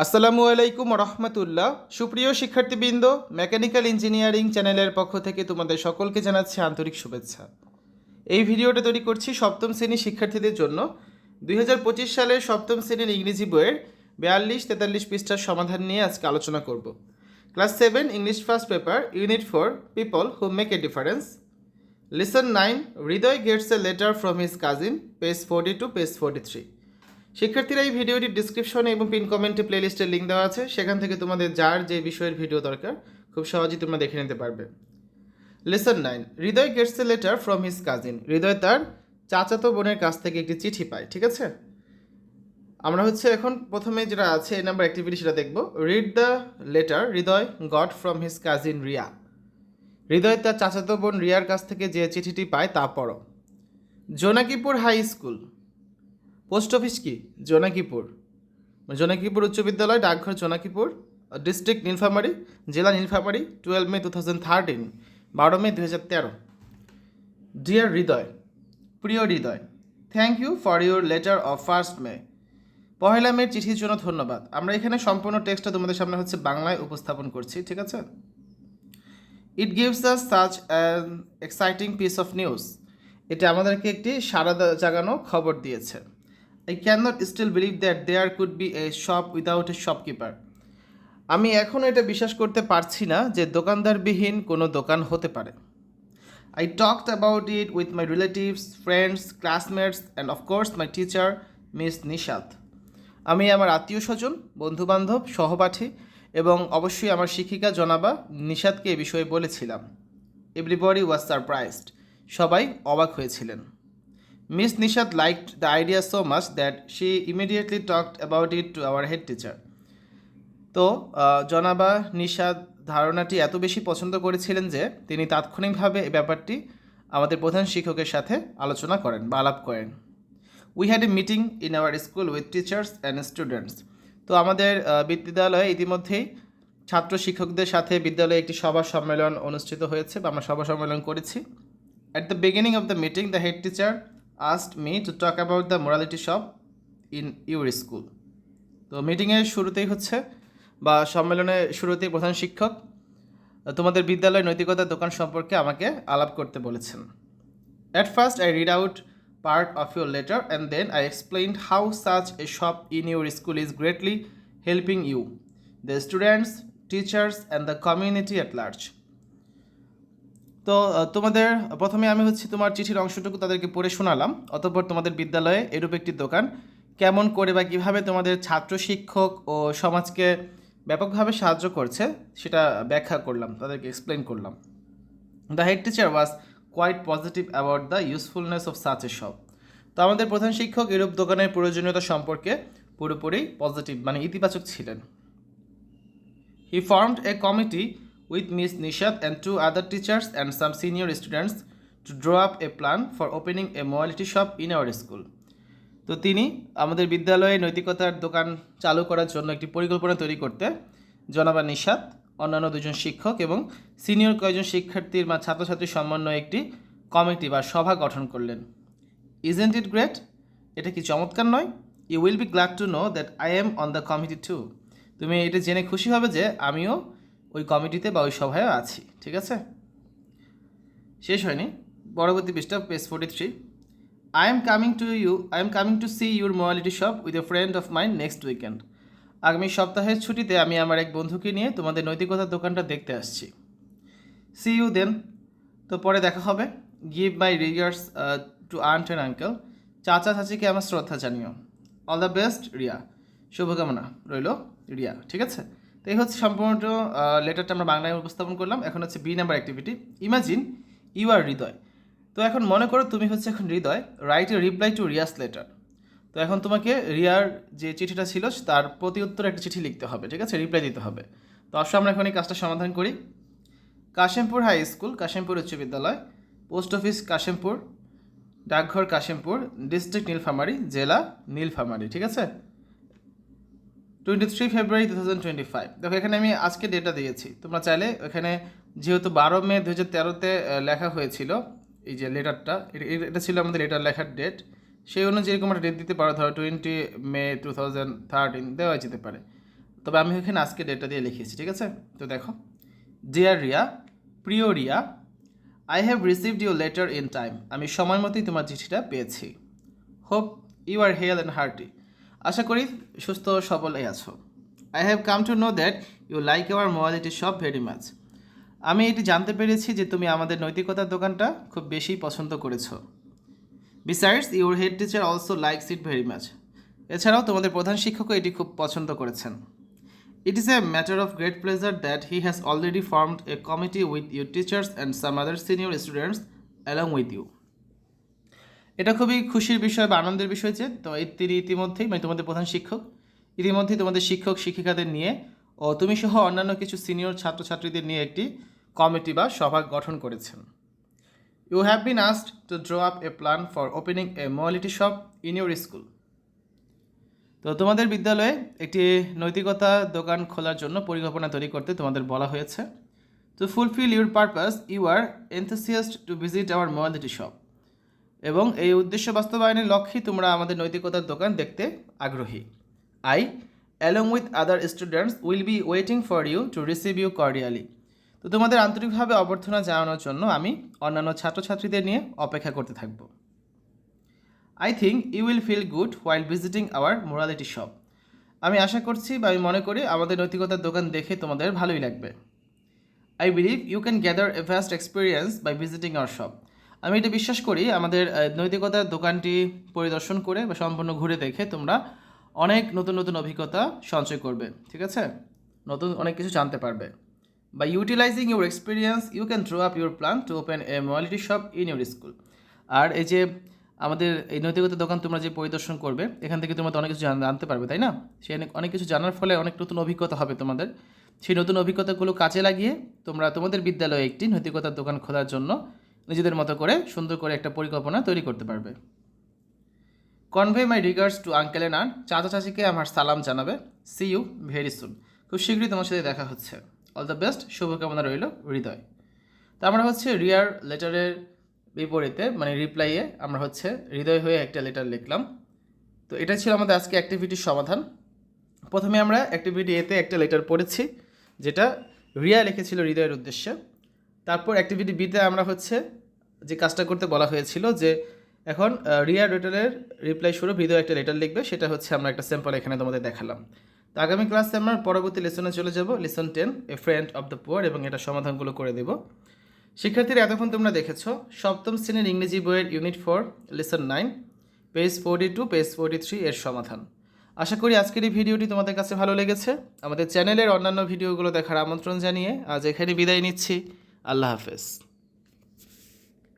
আসসালামু আলাইকুম রহমতুল্লাহ। সুপ্রিয় শিক্ষার্থীবৃন্দ, মেকানিক্যাল ইঞ্জিনিয়ারিং চ্যানেলের পক্ষ থেকে তোমাদের সকলকে জানাচ্ছি আন্তরিক শুভেচ্ছা। এই ভিডিওটা তৈরি করছি সপ্তম শ্রেণীর শিক্ষার্থীদের জন্য। 2025 সালের সপ্তম শ্রেণীর ইংরেজি বইয়ের 42-43 পৃষ্ঠার সমাধান নিয়ে আজকে আলোচনা করব। Class 7 English first paper, unit 4, people who make a difference. Lesson 9, Hridoy gets a letter from his cousin, page 42, page 43। শিক্ষার্থীরা এই ভিডিওটির ডিসক্রিপশনে এবং পিন কমেন্টে প্লেলিস্টের লিঙ্ক দেওয়া আছে, সেখান থেকে তোমাদের যার যে বিষয়ের ভিডিও দরকার খুব সহজেই তোমরা দেখে নিতে পারবে। Lesson 9, Hridoy gets a letter from his cousin. Hridoy তার চাচাতো বোনের কাছ থেকে একটি চিঠি পায়। ঠিক আছে, আমরা এখন প্রথমে যেটা আছে এই নাম্বার অ্যাক্টিভিটি সেটা দেখব। Read the letter Hridoy got from his cousin Riya. Hridoy তার চাচাতো বোন রিয়ার কাছ থেকে যে চিঠিটি পায় তা পড়ো। জোনাকিপুর হাই স্কুল। পোস্ট অফিস কি? জোনাকিপুর। জোনাকিপুর উচ্চ বিদ্যালয়, ডাকঘর জোনাকিপুর, ডিস্ট্রিক্ট নীলফামারী, জেলা নীলফামারী, 12 মে 2013, 12 মে 2013। ডিয়ার হৃদয়, প্রিয় Hridoy, thank you for your letter of 1 May. পহেলা মের চিঠির জন্য ধন্যবাদ। আমরা এখানে সম্পূর্ণ টেক্সটটা তোমাদের সামনে বাংলায় উপস্থাপন করছি। ঠিক আছে। It gives us such an exciting piece of news. এটা আমাদেরকে একটি সাড়া জাগানো খবর দিয়েছে। I cannot still believe that there could be a shop without a shopkeeper. আমি এখনও এটা বিশ্বাস করতে পারছি না যে দোকানদারবিহীন কোনো দোকান হতে পারে। I talked about it with my relatives, friends, classmates and of course my teacher, Miss Nishat. আমি আমার আত্মীয় স্বজন, বন্ধুবান্ধব, সহপাঠী এবং অবশ্যই আমার শিক্ষিকা জনাবা নিশাতকে এ বিষয়ে বলেছিলাম। Everybody was surprised. সবাই অবাক হয়েছিলেন। Miss Nishat liked the idea so much that she immediately talked about it to our head teacher. তো জনাবা নিশাত ধারণাটি এত বেশি পছন্দ করেছিলেন যে তিনি তাৎক্ষণিকভাবে এই ব্যাপারটি আমাদের প্রধান শিক্ষকের সাথে আলোচনা করেন বা আলাপ করেন। We had a meeting in our school with teachers and students. তো আমাদের বিদ্যালয়ে ইতিমধ্যেই ছাত্র শিক্ষকদের সাথে বিদ্যালয়ে একটি সভা সম্মেলন অনুষ্ঠিত হয়েছে বা আমরা সভা সম্মেলন করেছি। At the beginning of the meeting the head teacher asked me to talk about the morality shop in your school. তো মিটিংয়ের শুরুতেই বা সম্মেলনের শুরুতেই প্রধান শিক্ষক তোমাদের বিদ্যালয়ের নৈতিকতার দোকান সম্পর্কে আমাকে আলাপ করতে বলেছেন। At first I read out part of your letter and then I explained how such a shop in your school is greatly helping you, the students, teachers and the community at large. তো তোমাদের প্রথমে আমি তোমার চিঠির অংশটুকু তাদেরকে পড়ে শোনালাম। অতঃপর তোমাদের বিদ্যালয়ে এরূপ একটি দোকান কেমন করে বা কীভাবে তোমাদের ছাত্র শিক্ষক ও সমাজকে ব্যাপকভাবে সাহায্য করছে সেটা ব্যাখ্যা করলাম, তাদেরকে এক্সপ্লেন করলাম। The head teacher was quite positive about the usefulness of such a shop. তো আমাদের প্রধান শিক্ষক এরূপ দোকানের প্রয়োজনীয়তা সম্পর্কে পুরোপুরি পজিটিভ ইতিবাচক ছিলেন। He formed a committee with Miss Nishat and 2 other teachers and some senior students to draw up a plan for opening a morality shop in our school. তো তিনি আমাদের বিদ্যালয়ে নৈতিকতার দোকান চালু করার জন্য একটি পরিকল্পনা তৈরি করতে জনাবা নিশাত, অন্যান্য 2জন শিক্ষক এবং সিনিয়র কয়েকজন শিক্ষার্থীর বা ছাত্রছাত্রীর সমন্বয়ে একটি কমিটি বা সভা গঠন করলেন। Isn't it great? এটা কি চমৎকার নয়? You will be glad to know that I am on the committee too. তুমি এটা জেনে খুশি হবে যে আমিও ওই কমিটিতে বা ওই সভায় আছি। ঠিক আছে, শেষ হয়নি। পরবর্তী পৃষ্ঠা, page 43। I am coming to see your morality shop with a friend of mine next weekend. আগামী সপ্তাহের ছুটিতে আমি আমার এক বন্ধুকে নিয়ে তোমাদের নৈতিকতার দোকানটা দেখতে আসছি। See you then. তো পরে দেখা হবে। Give my regards to aunt and uncle. চাচা চাচিকে আমার শ্রদ্ধা জানিও। All the best, Riya. শুভকামনা রইল, রিয়া। ঠিক আছে, তো এই সম্পূর্ণ লেটারটা আমরা বাংলায় উপস্থাপন করলাম। এখন B number activity, imagine you are Hridoy. তো এখন মনে করো তুমি এখন Hridoy, write a reply to Riya's letter. তো এখন তোমাকে রিয়ার যে চিঠিটা ছিল তার প্রতি উত্তরে একটা চিঠি লিখতে হবে। ঠিক আছে, রিপ্লাই দিতে হবে। তো অবশ্যই আমরা এখন এই কাজটা সমাধান করি। কাশিমপুর হাই স্কুল, কাশিমপুর উচ্চ বিদ্যালয়, পোস্ট অফিস কাশিমপুর, ডাকঘর কাশিমপুর, ডিস্ট্রিক্ট নীলফামারী, জেলা নীলফামারী। ঠিক আছে, 23 ফেব্রুয়ারি 2025। দেখো এখানে আমি আজকে ডেটটা দিয়েছি। তোমরা চাইলে এখানে যেহেতু 12 মে 2013-তে লেখা হয়েছিল এই যে লেটারটা, এটা ছিল আমাদের লেটার লেখার ডেট, সেই অনুযায়ী এরকম একটা ডেট দিতে পারো। ধরো 20 মে 2013 দেওয়া যেতে পারে। তবে আমি এখানে আজকে ডেটটা দিয়ে লিখেছি, ঠিক আছে? তো দেখো, ডিয়ার রিয়া, প্রিয় Riya, I have received your letter in time. আমি সময় মতোই তোমার চিঠিটা পেয়েছি। Hope you are hale and hearty. আশা করি সুস্থ সবলই আছো। I have come to know that you like our morality shop very much. আমি এটি জানতে পেরেছি যে তুমি আমাদের নৈতিকতার দোকানটা খুব বেশি পছন্দ করেছো। Besides your head teacher also likes it very much. এছাড়াও তোমাদের প্রধান শিক্ষকও এটি খুব পছন্দ করেছেন। It is a matter of great pleasure that he has already formed a committee with your teachers and some other senior students along with you. এটা খুবই খুশির বিষয় বা আনন্দের বিষয় যে তো তিনি ইতিমধ্যেই মানে তোমাদের প্রধান শিক্ষক ইতিমধ্যেই তোমাদের শিক্ষক শিক্ষিকাদের নিয়ে ও তুমি সহ অন্যান্য কিছু সিনিয়র ছাত্রছাত্রীদের নিয়ে একটি কমিটি বা সভা গঠন করেছেন। You have been asked to draw up a plan for opening a morality shop in your school. তো তোমাদের বিদ্যালয়ে একটি নৈতিকতা দোকান খোলার জন্য পরিকল্পনা তৈরি করতে তোমাদের বলা হয়েছে। To fulfil your purpose you are enthusiast to visit our morality shop. এবং এই উদ্দেশ্য বাস্তবায়নের লক্ষ্যেই তোমরা আমাদের নৈতিকতার দোকান দেখতে আগ্রহী। I along with other students will be waiting for you to receive you cordially. তো তোমাদের আন্তরিকভাবে অভ্যর্থনা জানানোর জন্য আমি অন্যান্য ছাত্রছাত্রীদের নিয়ে অপেক্ষা করতে থাকব। I think you will feel good while visiting our morality shop. আমি আশা করছি বা আমি মনে করি আমাদের নৈতিকতার দোকান দেখে তোমাদের ভালোই লাগবে। I believe you can gather a vast experience by visiting our shop. আমি এটা বিশ্বাস করি আমাদের নৈতিকতার দোকানটি পরিদর্শন করে বা সম্পূর্ণ ঘুরে দেখে তোমরা অনেক নতুন নতুন অভিজ্ঞতা সঞ্চয় করবে, ঠিক আছে? নতুন অনেক কিছু জানতে পারবে। By utilising your experience you can draw up your plan to open a morality shop in your school. আর এই যে আমাদের এই নৈতিকতার দোকান তোমরা যে পরিদর্শন করবে এখান থেকে তোমরা তো অনেক কিছু জানতে পারবে, তাই না? সেই অনেক কিছু জানার ফলে অনেক নতুন অভিজ্ঞতা হবে তোমাদের। সেই নতুন অভিজ্ঞতাগুলো কাজে লাগিয়ে তোমরা তোমাদের বিদ্যালয়ে একটি নৈতিকতার দোকান খোলার জন্য নিজেদের মতো করে সুন্দর করে একটা পরিকল্পনা তৈরি করতে পারবে। Convey my regards to uncle and aunt. চাচা চাচিকে আমার সালাম জানাবে। See you very soon. খুব শীঘ্রই তোমার সাথে দেখা হচ্ছে। অল দ্য বেস্ট, শুভকামনা রইল হৃদয়। তো আমরা হচ্ছে রিয়ার লেটারের বিপরীতে মানে রিপ্লাইয়ে আমরা হচ্ছে হৃদয় হয়ে একটা লেটার লিখলাম। তো এটা ছিল আমাদের আজকে অ্যাক্টিভিটির সমাধান। প্রথমে আমরা অ্যাক্টিভিটি এতে একটা লেটার পড়েছি যেটা রিয়া লিখেছিল হৃদয়ের উদ্দেশ্যে। তারপর অ্যাক্টিভিটি বিতে আমরা হচ্ছে যে কাজটা করতে বলা হয়েছিল যে এখন রিয়া লেটারের রিপ্লাই স্বরূপ হৃদয় একটা লেটার লিখবে, সেটা হচ্ছে আমরা একটা স্যাম্পল এখানে তোমাদের দেখালাম। তো আগামী ক্লাসে আমরা পরবর্তী লেসনে চলে যাব, lesson 10 a friend of the poor, এবং এটা সমাধানগুলো করে দেব। শিক্ষার্থীরা এতক্ষণ তোমরা দেখেছো সপ্তম শ্রেণীর ইংরেজি বইয়ের ইউনিট 4 লেসন 9 পেজ 42 পেজ 43 এর সমাধান। আশা করি আজকের এই ভিডিওটি তোমাদের কাছে ভালো লেগেছে। আমাদের চ্যানেলের অন্যান্য ভিডিওগুলো দেখার আমন্ত্রণ জানিয়ে আজ এখানে বিদায় নিচ্ছি। আল্লাহ হাফেজ।